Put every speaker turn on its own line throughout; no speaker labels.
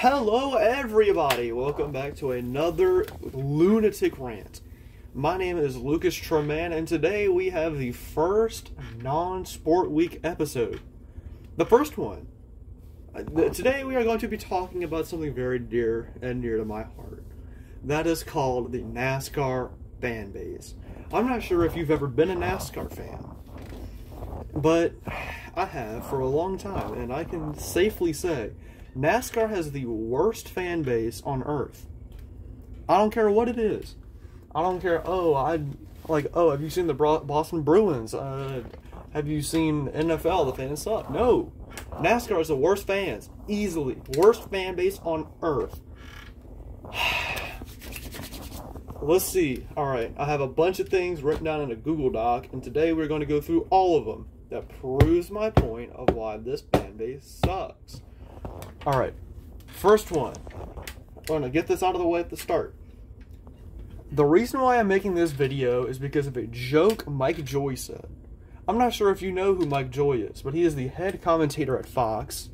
Hello everybody, welcome back to another lunatic rant. My name is Lucas Treman, and today we have the first non-sport week episode. The first one. Today we are going to be talking about something very dear and near to my heart. That is called the NASCAR Fanbase. I'm not sure if you've ever been a NASCAR fan, but I have for a long time, and I can safely say NASCAR has the worst fan base on earth. I don't care what it is. I don't care, have you seen the Boston Bruins? Have you seen NFL? The fans suck. No. NASCAR is the worst fans. Easily. Worst fan base on earth. Let's see. Alright, I have a bunch of things written down in a Google Doc, and today we're going to go through all of them. That proves my point of why this fan base sucks. Alright, first one. I'm going to get this out of the way at the start. The reason why I'm making this video is because of a joke Mike Joy said. I'm not sure if you know who Mike Joy is, but he is the head commentator at Fox.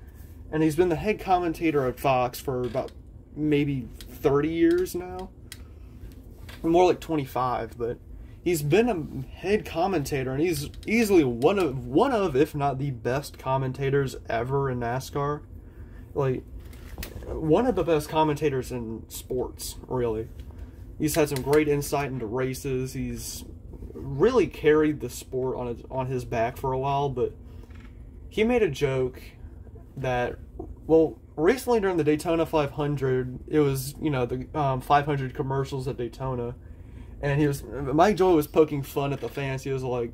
And he's been the head commentator at Fox for about maybe 30 years now. More like 25, but he's been a head commentator, and he's easily one of, if not the best commentators ever in NASCAR. Like, one of the best commentators in sports, really. He's had some great insight into races. He's really carried the sport on his back for a while, but he made a joke that, well, recently during the Daytona 500, it was, the 500 commercials at Daytona, and Mike Joy was poking fun at the fans. He was like,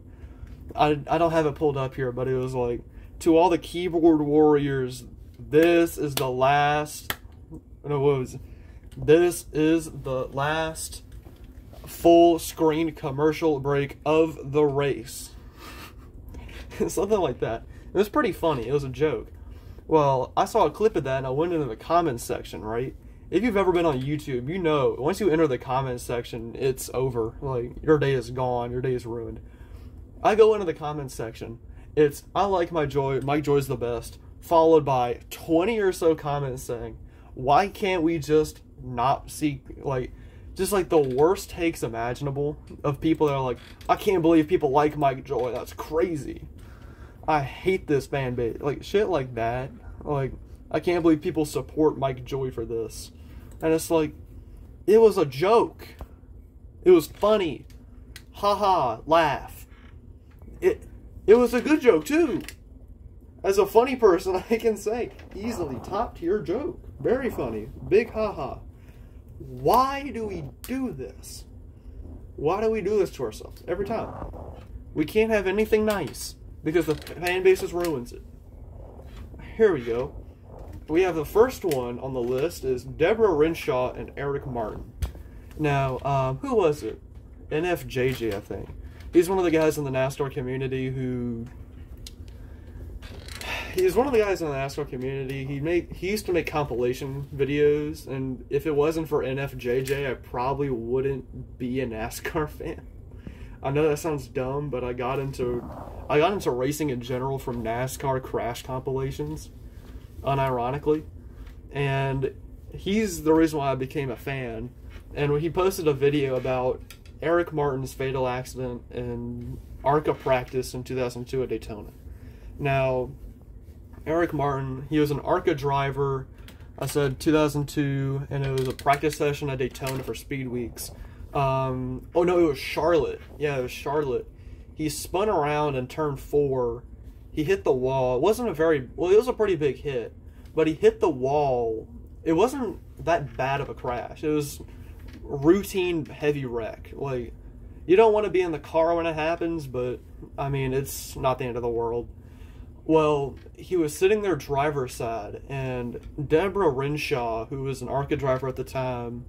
I don't have it pulled up here, but it was like, to all the keyboard warriors, this is the last full screen commercial break of the race. Something like that. It was pretty funny. It was a joke. Well, I saw a clip of that, and I went into the comments section, right? If you've ever been on YouTube, you know, once you enter the comments section, it's over. Like, your day is gone. Your day is ruined. I go into the comments section. It's, I like Mike Joy. Mike Joy's the best. Followed by 20 or so comments saying, why can't we just not see, just the worst takes imaginable of people that are like, I can't believe people like Mike Joy. That's crazy. I hate this fan base. Shit like that. I can't believe people support Mike Joy for this. And it's like, it was a joke. It was funny. Haha, laugh. It was a good joke, too. As a funny person, I can say, easily top tier joke. Very funny. Big haha. Why do we do this? Why do we do this to ourselves every time? We can't have anything nice because the fan base ruins it. Here we go. We have the first one on the list is Deborah Renshaw and Eric Martin. Now, who was it? NFJJ, I think. He's one of the guys in the NASCAR community who... He's one of the guys in the NASCAR community. He used to make compilation videos, and if it wasn't for NFJJ, I probably wouldn't be a NASCAR fan. I know that sounds dumb, but I got into racing in general from NASCAR crash compilations, unironically, and he's the reason why I became a fan. And when he posted a video about Eric Martin's fatal accident in ARCA practice in 2002 at Daytona. Now, Eric Martin, he was an ARCA driver, I said 2002, and it was a practice session at Daytona for Speed Weeks. Oh no, it was Charlotte. Yeah, it was Charlotte. He spun around in turn 4. He hit the wall. It wasn't it was a pretty big hit, but he hit the wall. It wasn't that bad of a crash. It was routine heavy wreck. You don't want to be in the car when it happens, but, I mean, it's not the end of the world. Well, he was sitting there driver's side, and Deborah Renshaw, who was an ARCA driver at the time,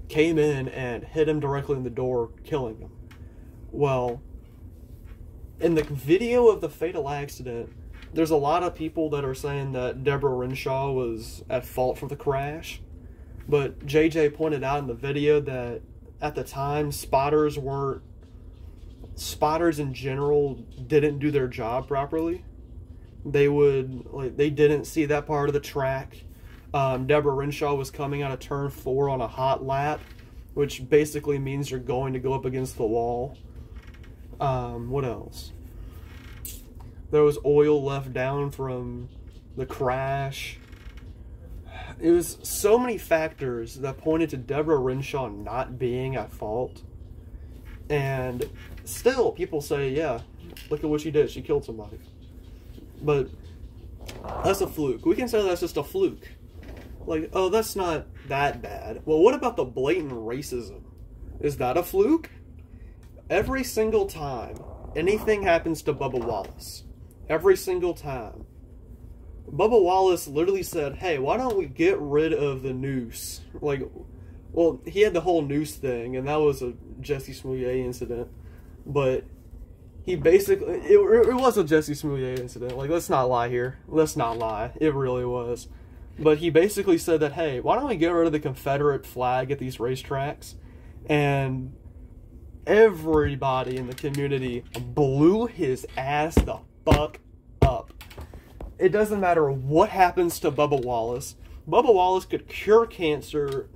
came in and hit him directly in the door, killing him. Well, in the video of the fatal accident, there's a lot of people that are saying that Deborah Renshaw was at fault for the crash, but JJ pointed out in the video that at the time, spotters in general didn't do their job properly. They didn't see that part of the track. Deborah Renshaw was coming out of turn 4 on a hot lap, which basically means you're going to go up against the wall. What else? There was oil left down from the crash. It was so many factors that pointed to Deborah Renshaw not being at fault. And still, people say, yeah, look at what she did. She killed somebody. But that's a fluke. We can say that's just a fluke. Like, oh, that's not that bad. Well, what about the blatant racism? Is that a fluke? Every single time anything happens to Bubba Wallace, every single time, Bubba Wallace literally said, hey, why don't we get rid of the noose? Like, well, he had the whole noose thing, and that was a Jesse Smollett incident. But he basically, it was a Jesse Smollett incident. Like, let's not lie here. Let's not lie. It really was. But he basically said that, hey, why don't we get rid of the Confederate flag at these racetracks? And everybody in the community blew his ass the fuck up. It doesn't matter what happens to Bubba Wallace. Bubba Wallace could cure cancer,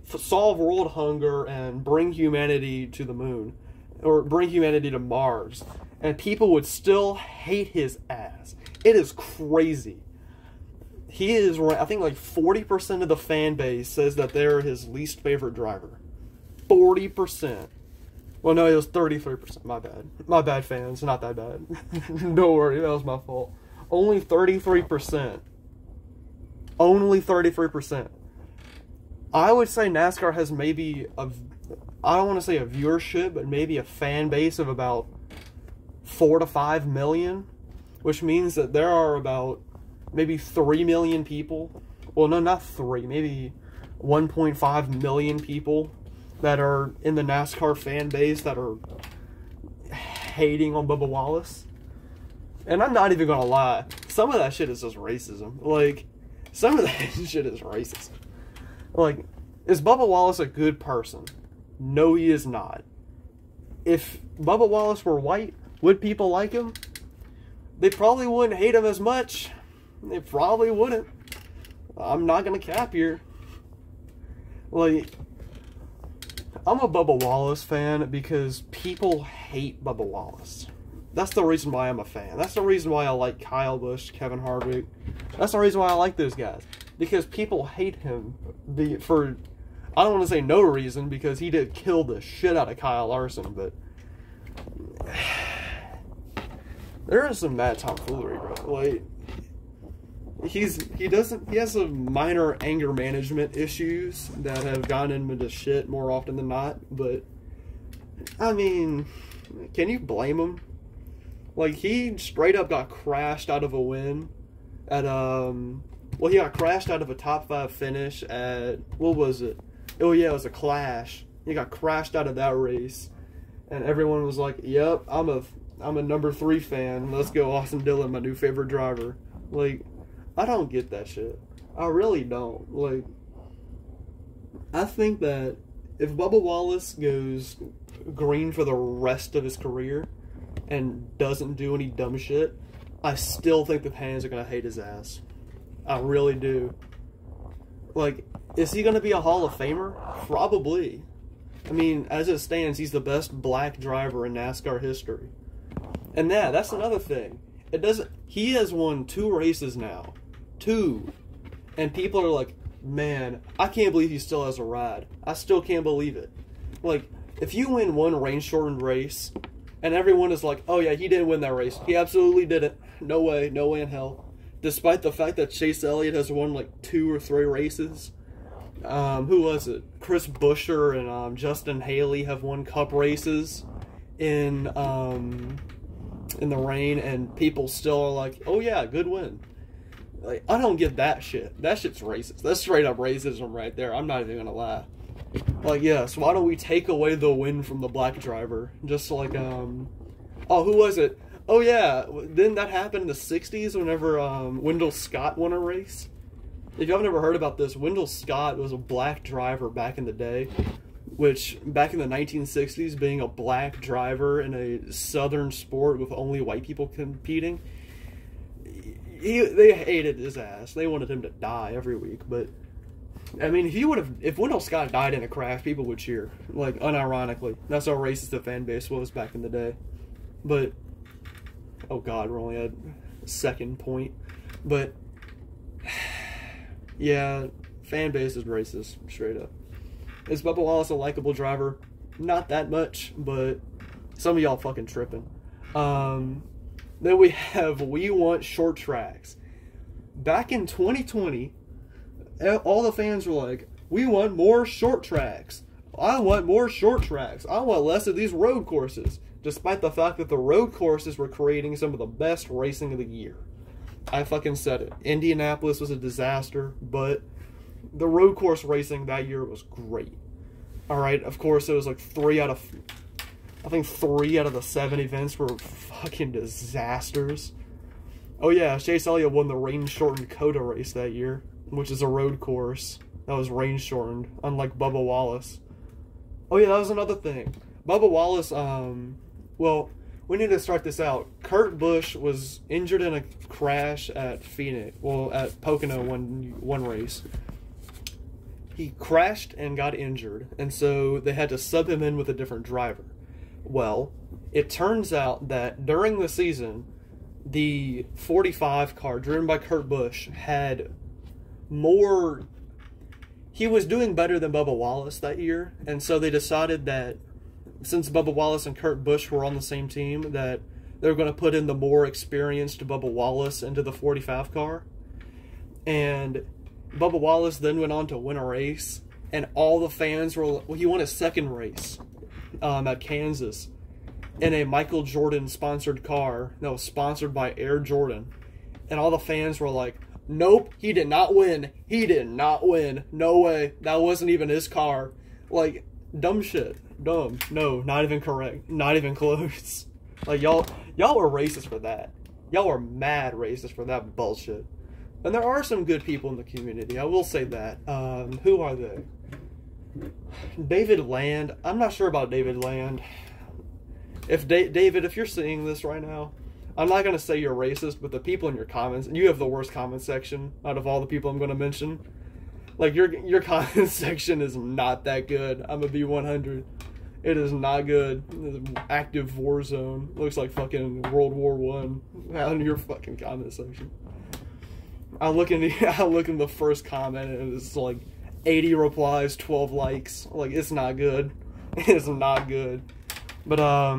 solve world hunger, and bring humanity to the moon. Or bring humanity to Mars. And people would still hate his ass. It is crazy. He is, I think, like 40% of the fan base says that they're his least favorite driver. 40%. Well, no, it was 33%. My bad. My bad, fans. Not that bad. Don't worry, that was my fault. Only 33%. Only 33%. I would say NASCAR has maybe I don't want to say a viewership, but maybe a fan base of about 4 to 5 million, which means that there are about maybe 3 million people. Well, no, not 3. Maybe 1.5 million people that are in the NASCAR fan base that are hating on Bubba Wallace. And I'm not even gonna lie, some of that shit is just racism. Like, some of that shit is racism. Like, is Bubba Wallace a good person? No, he is not. If Bubba Wallace were white, would people like him? They probably wouldn't hate him as much. They probably wouldn't. I'm not gonna cap here. Like, I'm a Bubba Wallace fan because people hate Bubba Wallace. That's the reason why I'm a fan. That's the reason why I like Kyle Busch, Kevin Harvick. That's the reason why I like those guys. Because people hate him for, I don't want to say no reason, because he did kill the shit out of Kyle Larson, but there is some mad tomfoolery, bro. Like, he has some minor anger management issues that have gotten him into shit more often than not, but I mean, can you blame him? Like, he straight up got crashed out of a win at, well, he got crashed out of a top 5 finish at, what was it? Oh yeah, it was a Clash. He got crashed out of that race, and everyone was like, yep, I'm a number 3 fan. Let's go, Austin Dillon, my new favorite driver. Like, I don't get that shit. I really don't. Like, I think that if Bubba Wallace goes green for the rest of his career and doesn't do any dumb shit, I still think the fans are going to hate his ass. I really do. Like, is he going to be a Hall of Famer? Probably. I mean, as it stands, he's the best black driver in NASCAR history. And yeah, that's another thing. He has won 2 races now. 2. And people are like, man, I can't believe he still has a ride. I still can't believe it. Like, if you win one rain-shortened race, and everyone is like, oh yeah, he didn't win that race. He absolutely didn't. No way in hell. Despite the fact that Chase Elliott has won like 2 or 3 races. Who was it? Chris Buescher and Justin Haley have won cup races in the rain, and people still are like, oh yeah, good win. Like, I don't get that shit. That shit's racist. That's straight up racism right there. I'm not even gonna lie. Like, yes, why don't we take away the win from the black driver? Just like, oh, who was it? Oh yeah, didn't that happen in the 60s whenever Wendell Scott won a race? If y'all have never heard about this, Wendell Scott was a black driver back in the day, which back in the 1960s, being a black driver in a southern sport with only white people competing, they hated his ass. They wanted him to die every week. But I mean, if Wendell Scott died in a crash, people would cheer. Like, unironically, that's how racist the fan base was back in the day. But oh god, we're only at second point. But yeah, fan base is racist, straight up. Is Bubba Wallace a likable driver? Not that much, but some of y'all fucking tripping. Then we have We Want Short Tracks. Back in 2020, all the fans were like, we want more short tracks. I want more short tracks. I want less of these road courses. Despite the fact that the road courses were creating some of the best racing of the year. I fucking said it. Indianapolis was a disaster, but the road course racing that year was great. Alright, of course it was like 3 out of the 7 events were fucking disasters. Oh yeah, Chase Elliott won the rain-shortened COTA race that year, which is a road course that was rain-shortened, unlike Bubba Wallace. Oh yeah, that was another thing. Bubba Wallace, well, we need to start this out. Kurt Busch was injured in a crash at Phoenix, well, at Pocono one race. He crashed and got injured, and so they had to sub him in with a different driver. Well, it turns out that during the season, the 45 car driven by Kurt Busch had more... He was doing better than Bubba Wallace that year, and so they decided that since Bubba Wallace and Kurt Busch were on the same team, that they were going to put in the more experienced Bubba Wallace into the 45 car. And Bubba Wallace then went on to win a race, and all the fans were... Well, he won his second race at Kansas in a Michael Jordan sponsored car that was sponsored by Air Jordan, and all the fans were like, nope, he did not win. He did not win. No way. That wasn't even his car. Like, dumb shit. Dumb. No, not even correct. Not even close. Like, y'all were racist for that. Y'all were mad racist for that bullshit. And there are some good people in the community, I will say that. Who are they? David Land. I'm not sure about David Land. If David, if you're seeing this right now, I'm not going to say you're racist, but the people in your comments, and you have the worst comment section out of all the people I'm going to mention. Like, your comment section is not that good. I'm going to be 100. It is not good. Active war zone. Looks like fucking World War I out in your fucking comment section. I look in the first comment and it's like 80 replies, 12 likes. Like, it's not good. It's not good. But,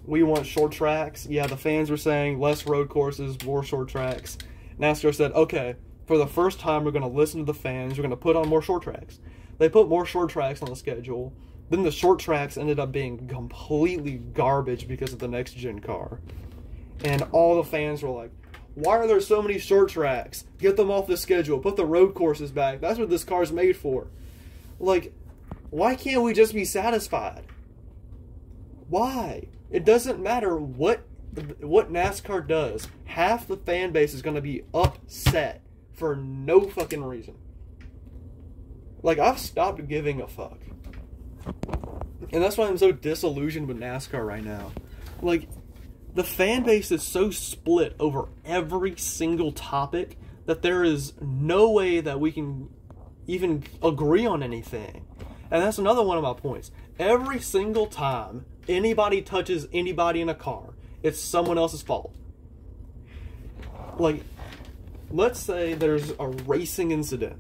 we want short tracks. Yeah, the fans were saying less road courses, more short tracks. NASCAR said, okay, for the first time we're going to listen to the fans. We're going to put on more short tracks. They put more short tracks on the schedule. Then the short tracks ended up being completely garbage because of the next-gen car. And all the fans were like, why are there so many short tracks? Get them off the schedule. Put the road courses back. That's what this car's made for. Like, why can't we just be satisfied? Why? It doesn't matter what NASCAR does. Half the fan base is going to be upset for no fucking reason. Like, I've stopped giving a fuck. And that's why I'm so disillusioned with NASCAR right now. Like, the fan base is so split over every single topic that there is no way that we can even agree on anything. And that's another one of my points. Every single time anybody touches anybody in a car, it's someone else's fault. Like, let's say there's a racing incident.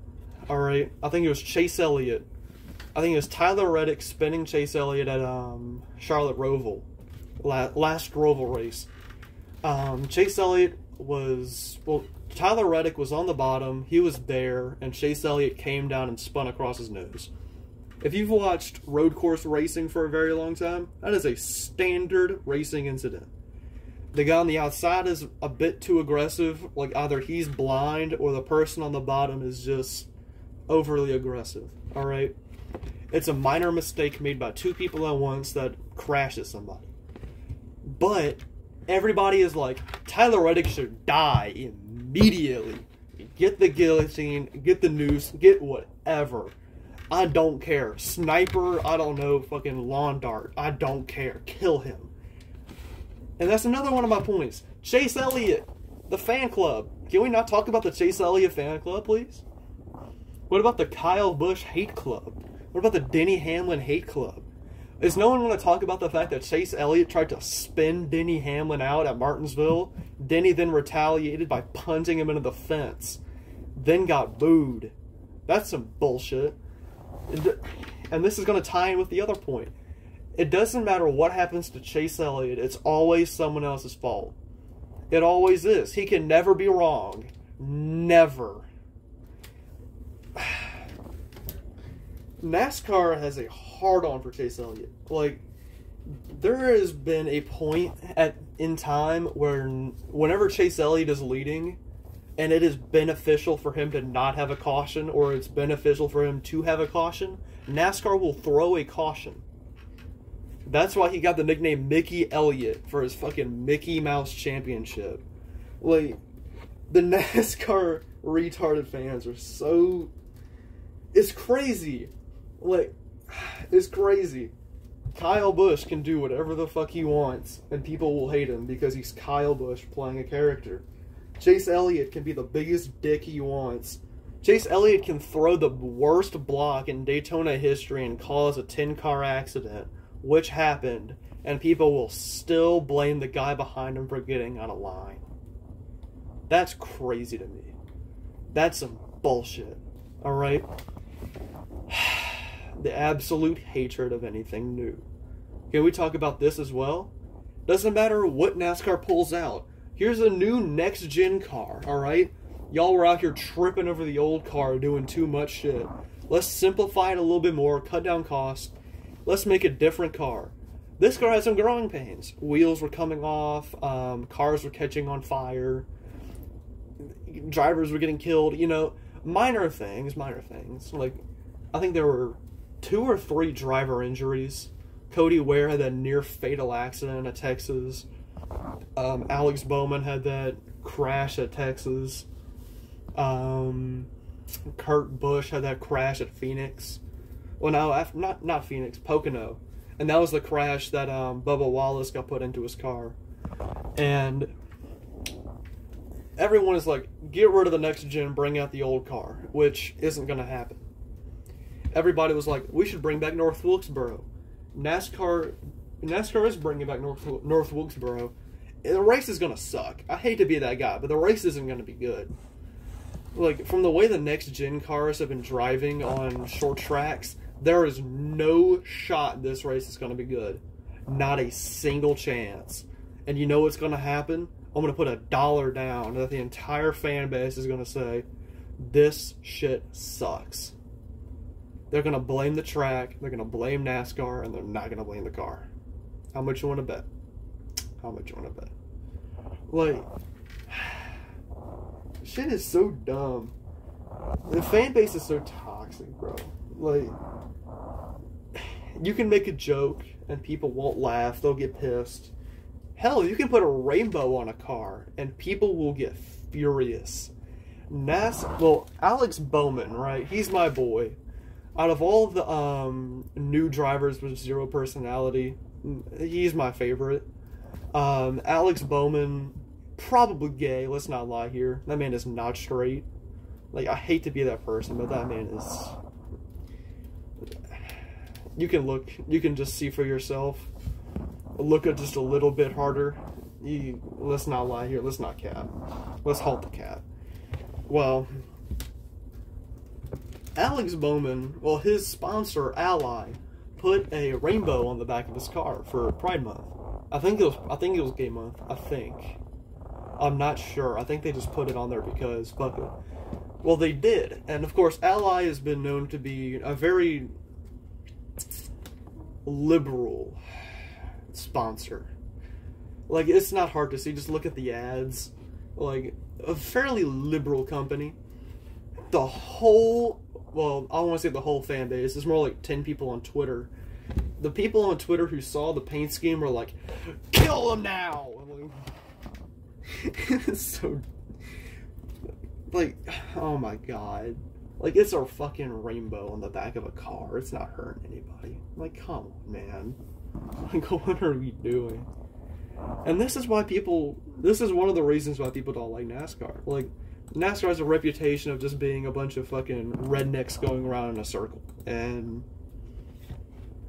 Alright, I think it was Chase Elliott. I think it was Tyler Reddick spinning Chase Elliott at Charlotte Roval. Last Roval race. Chase Elliott was... Well, Tyler Reddick was on the bottom. He was there, and Chase Elliott came down and spun across his nose. If you've watched road course racing for a very long time, that is a standard racing incident. The guy on the outside is a bit too aggressive. Like, either he's blind or the person on the bottom is just overly aggressive. Alright? It's a minor mistake made by two people at once that crashes somebody. But everybody is like, Tyler Reddick should die immediately. Get the guillotine, get the noose, get whatever. I don't care. Sniper, I don't know, fucking lawn dart. I don't care. Kill him. And that's another one of my points. Chase Elliott. The fan club. Can we not talk about the Chase Elliott fan club, please? What about the Kyle Busch hate club? What about the Denny Hamlin hate club? Is no one going to talk about the fact that Chase Elliott tried to spin Denny Hamlin out at Martinsville? Denny then retaliated by punching him into the fence. Then got booed. That's some bullshit. And this is going to tie in with the other point. It doesn't matter what happens to Chase Elliott. It's always someone else's fault. It always is. He can never be wrong. Never. NASCAR has a hard-on for Chase Elliott. Like, there has been a point in time where whenever Chase Elliott is leading, and it is beneficial for him to not have a caution, or it's beneficial for him to have a caution, NASCAR will throw a caution. That's why he got the nickname Mickey Elliott for his fucking Mickey Mouse Championship. Like, the NASCAR retarded fans are so... It's crazy. Like, it's crazy. Kyle Busch can do whatever the fuck he wants, and people will hate him because he's Kyle Busch playing a character. Chase Elliott can be the biggest dick he wants. Chase Elliott can throw the worst block in Daytona history and cause a 10-car accident, which happened, and people will still blame the guy behind him for getting out of line. That's crazy to me. That's some bullshit. Alright? The absolute hatred of anything new. Can we talk about this as well? Doesn't matter what NASCAR pulls out. Here's a new next-gen car, alright? Y'all were out here tripping over the old car doing too much shit. Let's simplify it a little bit more, cut down costs. Let's make a different car. This car had some growing pains. Wheels were coming off, cars were catching on fire, drivers were getting killed, you know, minor things. Like, I think there were 2 or 3 driver injuries. Cody Ware had that near-fatal accident at Texas. Alex Bowman had that crash at Texas. Kurt Busch had that crash at Phoenix. Well, no, not Phoenix, Pocono. And that was the crash that Bubba Wallace got put into his car. And everyone is like, get rid of the next gen, bring out the old car, which isn't going to happen. Everybody was like, we should bring back North Wilkesboro. NASCAR is bringing back North Wilkesboro. The race is going to suck. I hate to be that guy, but the race isn't going to be good. Like, from the way the next-gen cars have been driving on short tracks, there is no shot this race is going to be good. Not a single chance. And you know what's going to happen? I'm going to put $1 down that the entire fan base is going to say, this shit sucks. They're going to blame the track, they're going to blame NASCAR, and they're not going to blame the car. How much you want to bet? How much you want to bet? Like, shit is so dumb. The fan base is so toxic, bro. Like, you can make a joke and people won't laugh, they'll get pissed. Hell, you can put a rainbow on a car and people will get furious. Well, Alex Bowman, right? He's my boy. Out of all the new drivers with zero personality, he's my favorite. Alex Bowman, probably gay, let's not lie here. That man is not straight. Like, I hate to be that person, but that man is... You can just see for yourself. Look at just a little bit harder. Let's not lie here, let's not cap. Let's halt the cap. Well... Alex Bowman, well, his sponsor, Ally, put a rainbow on the back of his car for Pride Month. I think it was Gay Month. I think. I'm not sure. I think they just put it on there because fuck it. Well, they did, and of course, Ally has been known to be a very liberal sponsor. Like, it's not hard to see. Just look at the ads. Like, a fairly liberal company. The whole... Well, I don't want to say the whole fan base. It's more like 10 people on Twitter. The people on Twitter who saw the paint scheme were like, kill them now! I'm like, it's so... Like, oh my god. Like, it's a fucking rainbow on the back of a car. It's not hurting anybody. Like, come on, man. Like, what are we doing? And this is one of the reasons why people don't like NASCAR. Like, NASCAR has a reputation of just being a bunch of fucking rednecks going around in a circle. And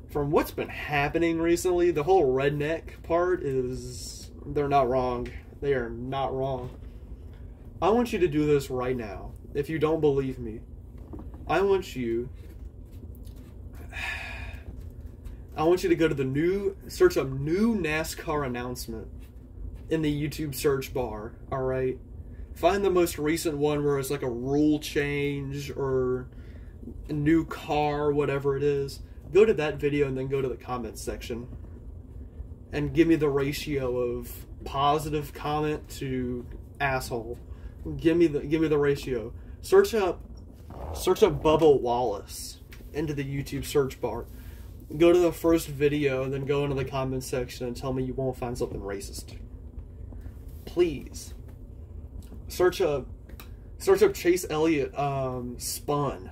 from what's been happening recently, the whole redneck part is, they're not wrong. They are not wrong. I want you to do this right now. If you don't believe me, I want you to go to search up new NASCAR announcement in the YouTube search bar, alright? Find the most recent one where it's like a rule change or a new car, whatever it is. Go to that video and then go to the comments section. And give me the ratio of positive comment to asshole. Give me the ratio. Search up Bubba Wallace into the YouTube search bar. Go to the first video and then go into the comments section and tell me you won't find something racist. Please. Search up Chase Elliott spun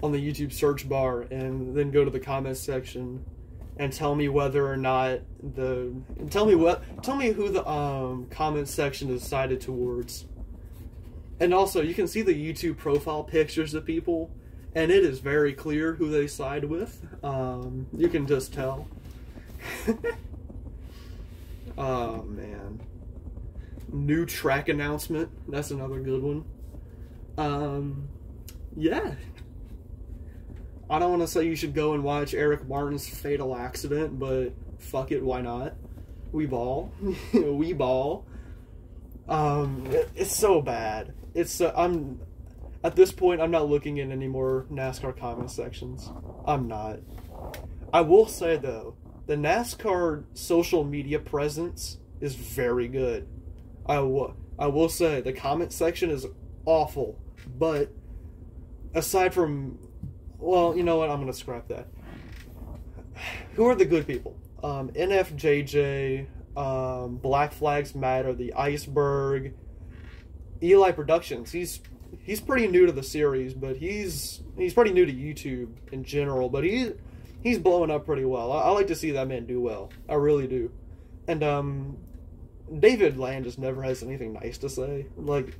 on the YouTube search bar and then go to the comments section and tell me whether or not tell me who the comments section is sided towards. And also, you can see the YouTube profile pictures of people, and it is very clear who they side with. You can just tell. Oh, man. New track announcement. That's another good one. Yeah. I don't want to say you should go and watch Eric Martin's Fatal Accident, but fuck it, why not? We ball. We ball. It's so bad. At this point, I'm not looking in any more NASCAR comment sections. I'm not. I will say, though, the NASCAR social media presence is very good. I will say, the comment section is awful, but aside from... Well, you know what? I'm going to scrap that. Who are the good people? NFJJ, Black Flags Matter, The Iceberg, Eli Productions. He's pretty new to the series, but he's pretty new to YouTube in general, but he's blowing up pretty well. I like to see that man do well. I really do. And David Land just never has anything nice to say. Like,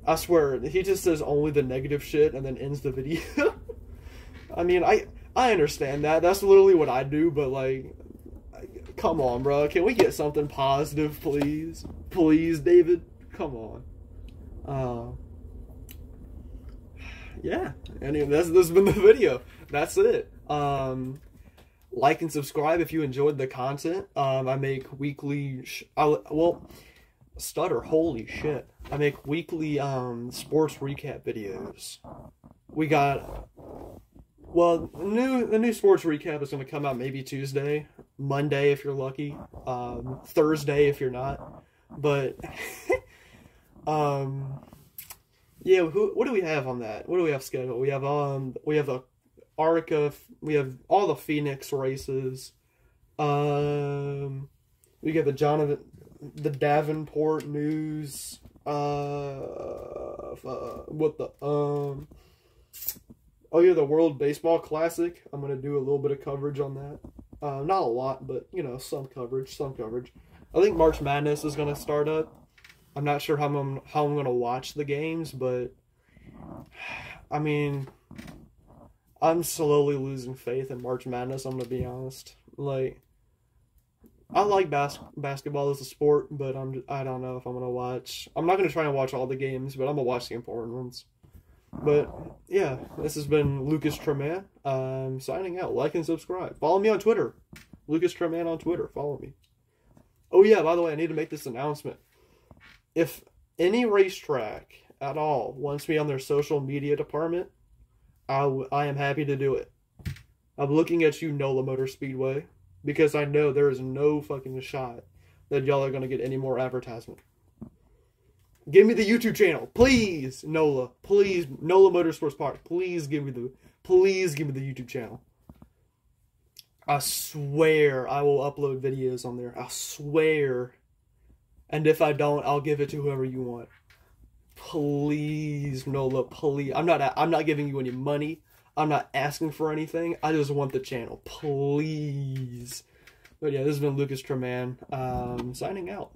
I swear, he just says only the negative shit and then ends the video. I mean, I understand that. That's literally what I do, but like, come on, bro. Can we get something positive, please? Please, David? Come on. Yeah. Anyway, this has been the video. That's it. Like and subscribe if you enjoyed the content. I make weekly... stutter. Holy shit. I make weekly sports recap videos. We got... Well, the new sports recap is going to come out maybe Tuesday, Monday if you're lucky, Thursday if you're not. But yeah, what do we have on that? What do we have scheduled? We have the ARCA, we have all the Phoenix races. We got the Davenport news. Oh yeah, the World Baseball Classic. I'm going to do a little bit of coverage on that. Not a lot, but, you know, some coverage. I think March Madness is going to start up. I'm not sure how I'm going to watch the games, but, I mean, I'm slowly losing faith in March Madness, I'm going to be honest. Like, I like basketball as a sport, but I don't know if I'm going to watch. I'm not going to try and watch all the games, but I'm going to watch the important ones. But, yeah, this has been Lucas Tremaine. Signing out. Like and subscribe. Follow me on Twitter. Lucas Tremaine on Twitter. Follow me. Oh, yeah, by the way, I need to make this announcement. If any racetrack at all wants me on their social media department, I am happy to do it. I'm looking at you, NOLA Motor Speedway, because I know there is no fucking shot that y'all are going to get any more advertisement. Give me the YouTube channel, please, NOLA. Please, NOLA Motorsports Park. Please give me the YouTube channel. I swear I will upload videos on there. I swear. And if I don't, I'll give it to whoever you want. Please, NOLA, please. I'm not giving you any money. I'm not asking for anything. I just want the channel. Please. But yeah, this has been Lucas Treman, signing out.